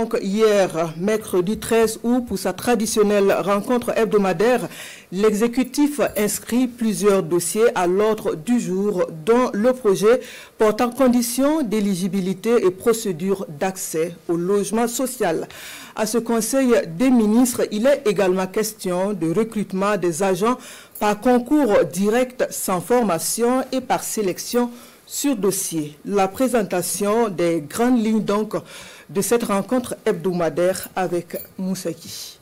donc hier, mercredi 13 août, pour sa traditionnelle rencontre hebdomadaire, l'exécutif inscrit plusieurs dossiers à l'ordre du jour, dont le projet portant conditions d'éligibilité et procédures d'accès au logement social. À ce Conseil des ministres, il est également question de recrutement des agents par concours direct sans formation et par sélection sur dossier. La présentation des grandes lignes donc de cette rencontre hebdomadaire avec Moussaki.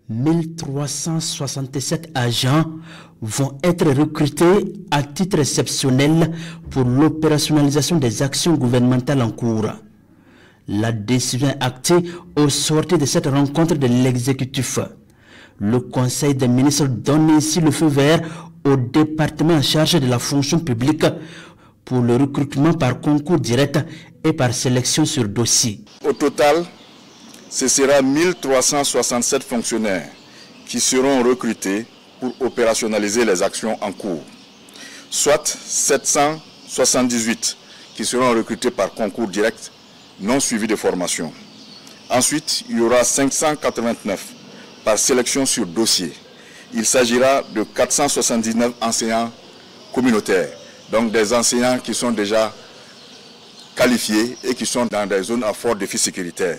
1367 agents vont être recrutés à titre exceptionnel pour l'opérationnalisation des actions gouvernementales en cours. La décision est actée au sortir de cette rencontre de l'exécutif. Le Conseil des ministres donne ici le feu vert au département en charge de la fonction publique pour le recrutement par concours direct et par sélection sur dossier. Au total, ce sera 1367 fonctionnaires qui seront recrutés pour opérationnaliser les actions en cours, soit 778 qui seront recrutés par concours direct non suivi de formation. Ensuite, il y aura 589 par sélection sur dossier. Il s'agira de 479 enseignants communautaires, donc des enseignants qui sont déjà qualifiés et qui sont dans des zones à fort défi sécuritaire.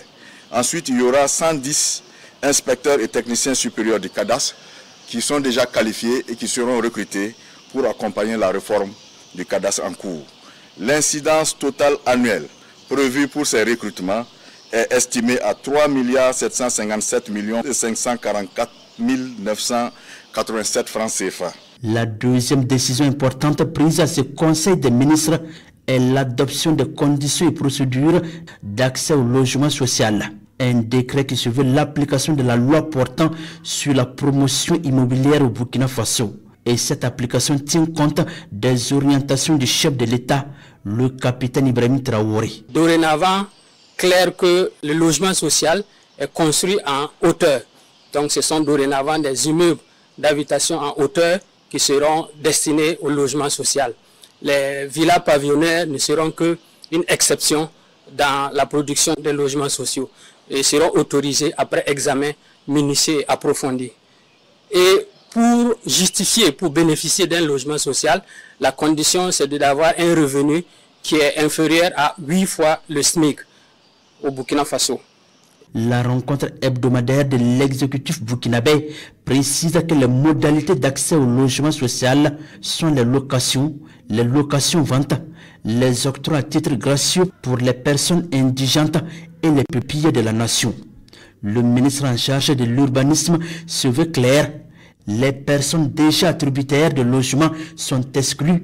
Ensuite, il y aura 110 inspecteurs et techniciens supérieurs du cadastre qui sont déjà qualifiés et qui seront recrutés pour accompagner la réforme du cadastre en cours. L'incidence totale annuelle prévue pour ces recrutements est estimée à 3 757 544 987 francs CFA. La deuxième décision importante prise à ce Conseil des ministres est l'adoption des conditions et procédures d'accès au logement social. Un décret qui se veut l'application de la loi portant sur la promotion immobilière au Burkina Faso. Et cette application tient compte des orientations du chef de l'État, le capitaine Ibrahim Traoré. Dorénavant, clair que le logement social est construit en hauteur. Donc ce sont dorénavant des immeubles d'habitation en hauteur qui seront destinés au logement social. Les villas pavillonnaires ne seront qu'une exception dans la production des logements sociaux et seront autorisés après examen minutieux et approfondi. Et pour justifier, pour bénéficier d'un logement social, la condition c'est d'avoir un revenu qui est inférieur à 8 fois le SMIC au Burkina Faso. La rencontre hebdomadaire de l'exécutif burkinabé précise que les modalités d'accès au logement social sont les locations-ventes, les octrois à titre gracieux pour les personnes indigentes et les pupilles de la nation. Le ministre en charge de l'urbanisme se veut clair. Les personnes déjà attributaires de logements sont exclues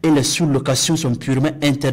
et les sous-locations sont purement interdites.